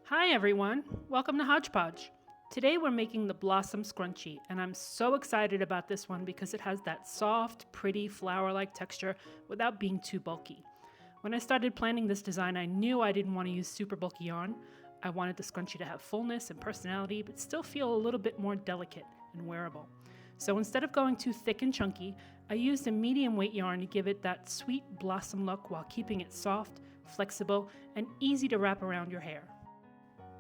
Hi everyone, welcome to Hodgepodge. Today we're making the Blossom Scrunchie, and I'm so excited about this one because it has that soft, pretty flower-like texture without being too bulky. When I started planning this design, I knew I didn't want to use super bulky yarn. I wanted the scrunchie to have fullness and personality, but still feel a little bit more delicate and wearable. So instead of going too thick and chunky, I used a medium weight yarn to give it that sweet blossom look while keeping it soft, flexible, and easy to wrap around your hair.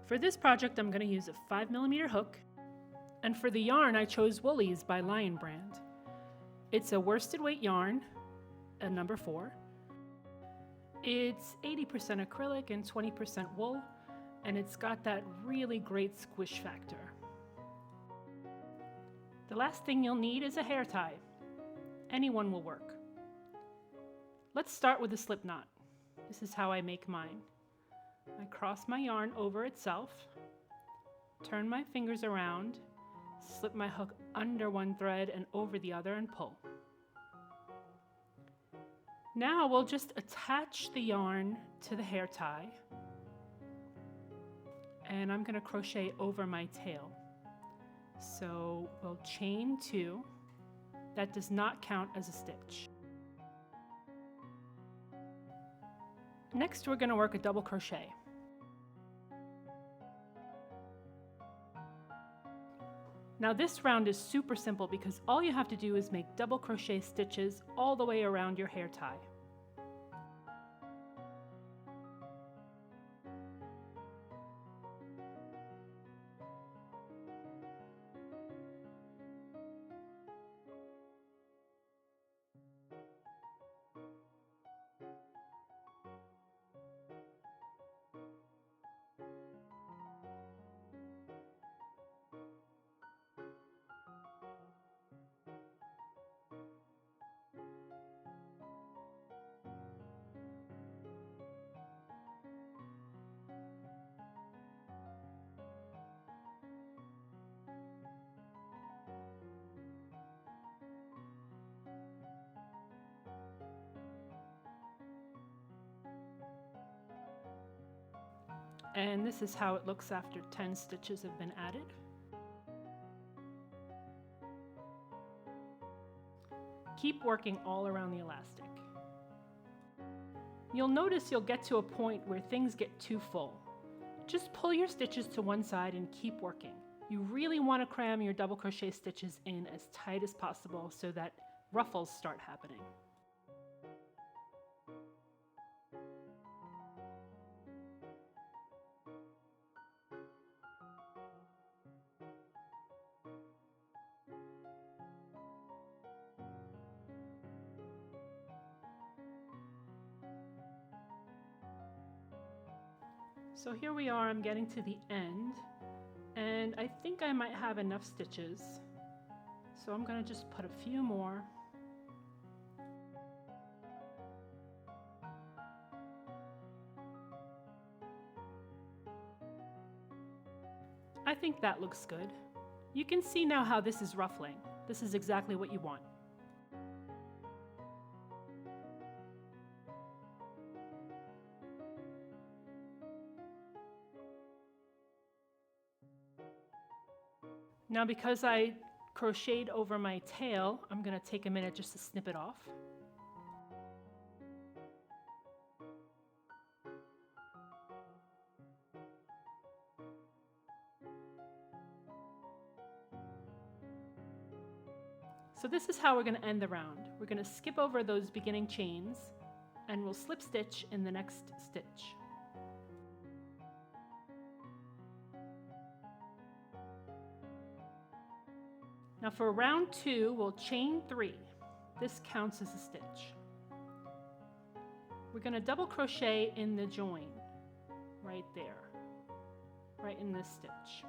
For this project, I'm going to use a 5mm hook, and for the yarn, I chose Woolies by Lion Brand. It's a worsted weight yarn, a number 4. It's 80% acrylic and 20% wool, and it's got that really great squish factor. The last thing you'll need is a hair tie. Anyone will work. Let's start with a slip knot. This is how I make mine. I cross my yarn over itself, turn my fingers around, slip my hook under one thread and over the other and pull. Now we'll just attach the yarn to the hair tie, and I'm going to crochet over my tail. So we'll chain 2. That does not count as a stitch. Next, we're going to work a double crochet. Now this round is super simple because all you have to do is make double crochet stitches all the way around your hair tie. And this is how it looks after 10 stitches have been added. Keep working all around the elastic. You'll notice you'll get to a point where things get too full. Just pull your stitches to one side and keep working. You really want to cram your double crochet stitches in as tight as possible so that ruffles start happening. So here we are, I'm getting to the end, and I think I might have enough stitches. So I'm going to just put a few more. I think that looks good. You can see now how this is ruffling. This is exactly what you want. Now because I crocheted over my tail, I'm going to take a minute just to snip it off. So this is how we're going to end the round. We're going to skip over those beginning chains and we'll slip stitch in the next stitch. Now for round 2, we'll chain 3. This counts as a stitch. We're going to double crochet in the join, right there, right in this stitch.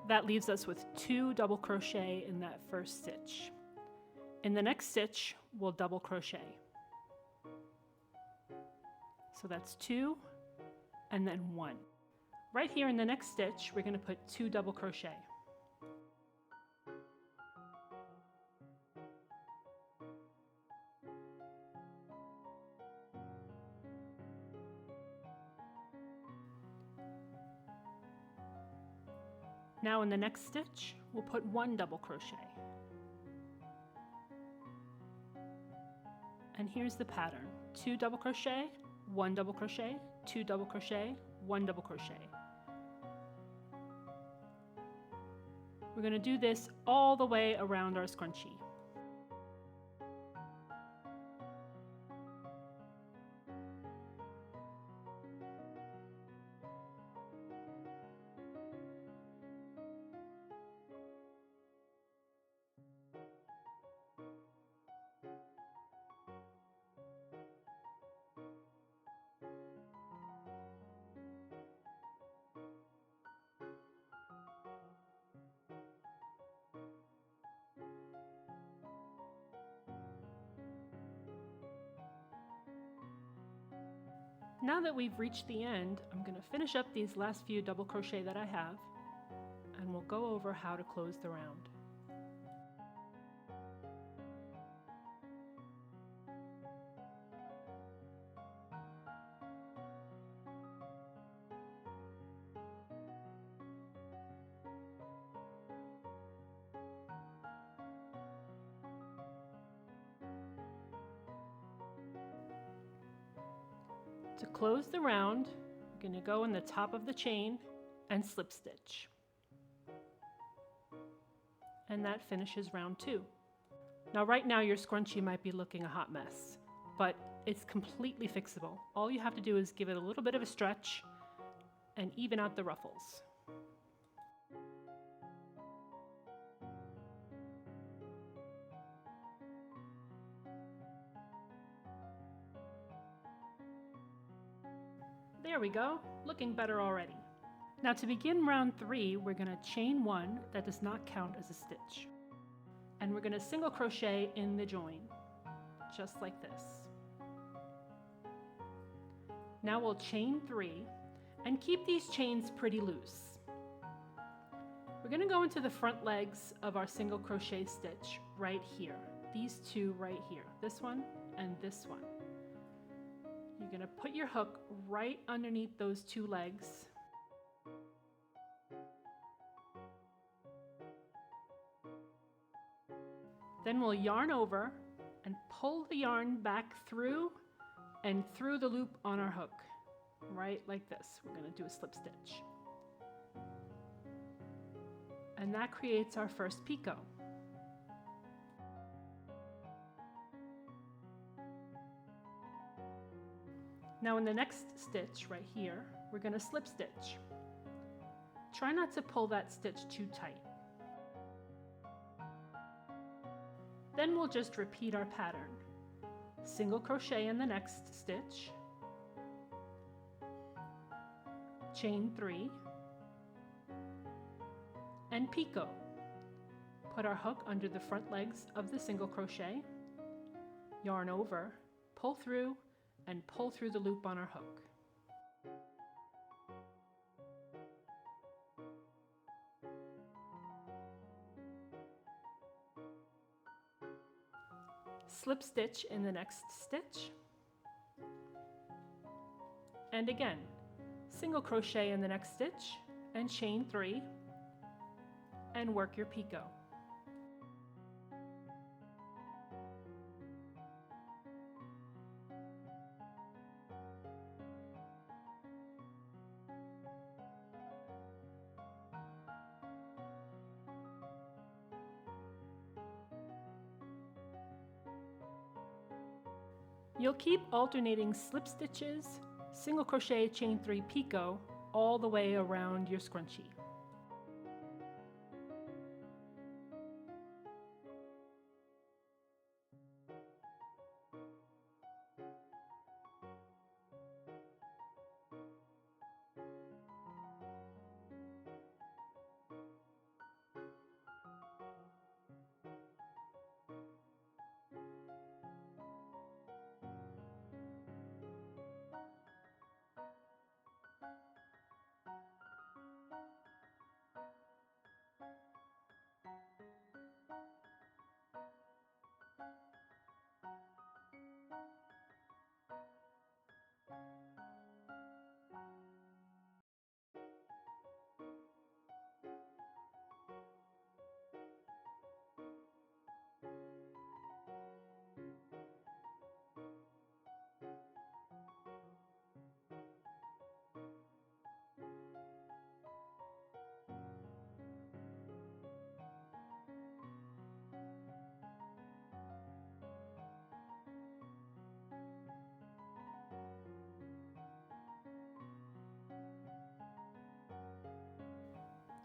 That leaves us with 2 double crochet in that first stitch. In the next stitch, we'll double crochet. So that's 2 and then 1. Right here in the next stitch, we're going to put 2 double crochet. Now in the next stitch, we'll put 1 double crochet. And here's the pattern: 2 double crochet, 1 double crochet, 2 double crochet, 1 double crochet. We're going to do this all the way around our scrunchie. Now that we've reached the end, I'm going to finish up these last few double crochet that I have, and we'll go over how to close the round. To close the round, we're going to go in the top of the chain and slip stitch. And that finishes round 2. Now right now your scrunchie might be looking a hot mess, but it's completely fixable. All you have to do is give it a little bit of a stretch and even out the ruffles. There we go, looking better already. Now to begin round 3, we're going to chain 1 that does not count as a stitch. And we're going to single crochet in the join, just like this. Now we'll chain 3 and keep these chains pretty loose. We're going to go into the front legs of our single crochet stitch right here. These two right here, this one and this one. You're going to put your hook right underneath those 2 legs. Then we'll yarn over and pull the yarn back through and through the loop on our hook, right like this. We're going to do a slip stitch. And that creates our first picot. Now in the next stitch right here, we're going to slip stitch. Try not to pull that stitch too tight. Then we'll just repeat our pattern. Single crochet in the next stitch, chain 3, and picot. Put our hook under the front legs of the single crochet, yarn over, pull through, and pull through the loop on our hook. Slip stitch in the next stitch, and again, single crochet in the next stitch and chain 3 and work your picot. You'll keep alternating slip stitches, single crochet, chain 3, picot all the way around your scrunchie.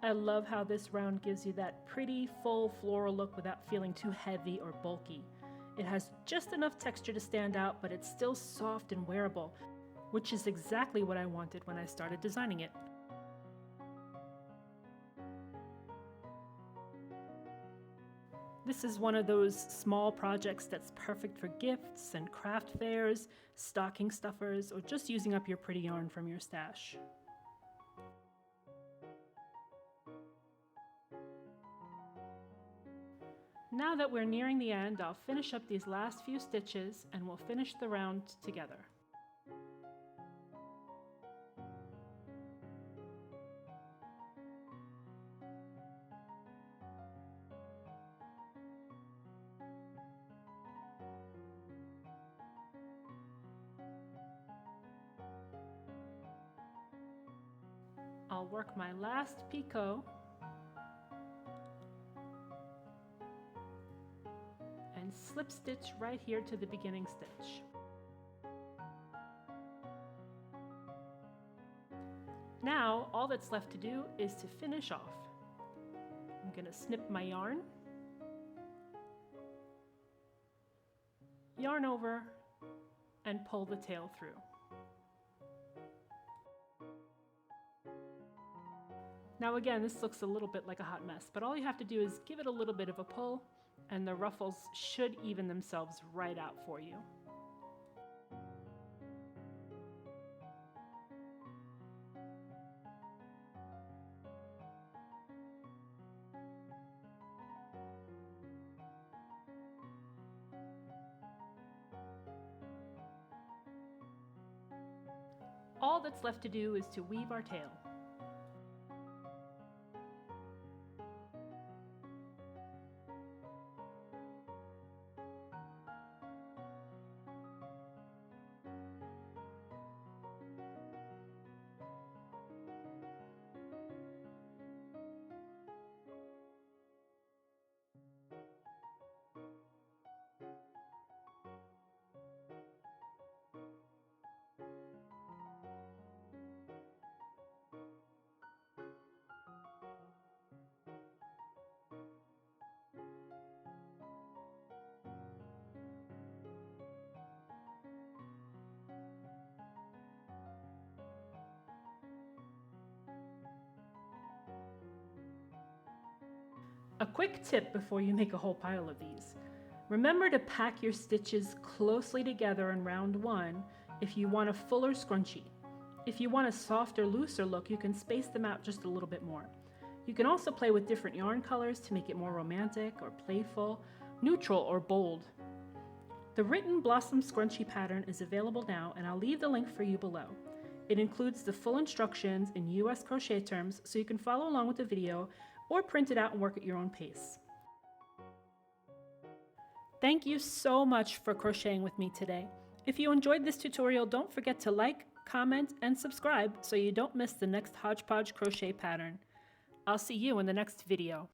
I love how this round gives you that pretty full floral look without feeling too heavy or bulky. It has just enough texture to stand out, but it's still soft and wearable, which is exactly what I wanted when I started designing it. This is one of those small projects that's perfect for gifts and craft fairs, stocking stuffers, or just using up your pretty yarn from your stash. Now that we're nearing the end, I'll finish up these last few stitches and we'll finish the round together. I'll work my last picot and slip stitch right here to the beginning stitch. Now all that's left to do is to finish off. I'm going to snip my yarn, yarn over, and pull the tail through. Now again, this looks a little bit like a hot mess, but all you have to do is give it a little bit of a pull and the ruffles should even themselves right out for you. All that's left to do is to weave our tail. A quick tip before you make a whole pile of these. Remember to pack your stitches closely together in round one if you want a fuller scrunchie. If you want a softer, looser look, you can space them out just a little bit more. You can also play with different yarn colors to make it more romantic or playful, neutral or bold. The written blossom scrunchie pattern is available now, and I'll leave the link for you below. It includes the full instructions in US crochet terms so you can follow along with the video or print it out and work at your own pace. Thank you so much for crocheting with me today. If you enjoyed this tutorial, don't forget to like, comment, and subscribe so you don't miss the next hodgepodge crochet pattern. I'll see you in the next video.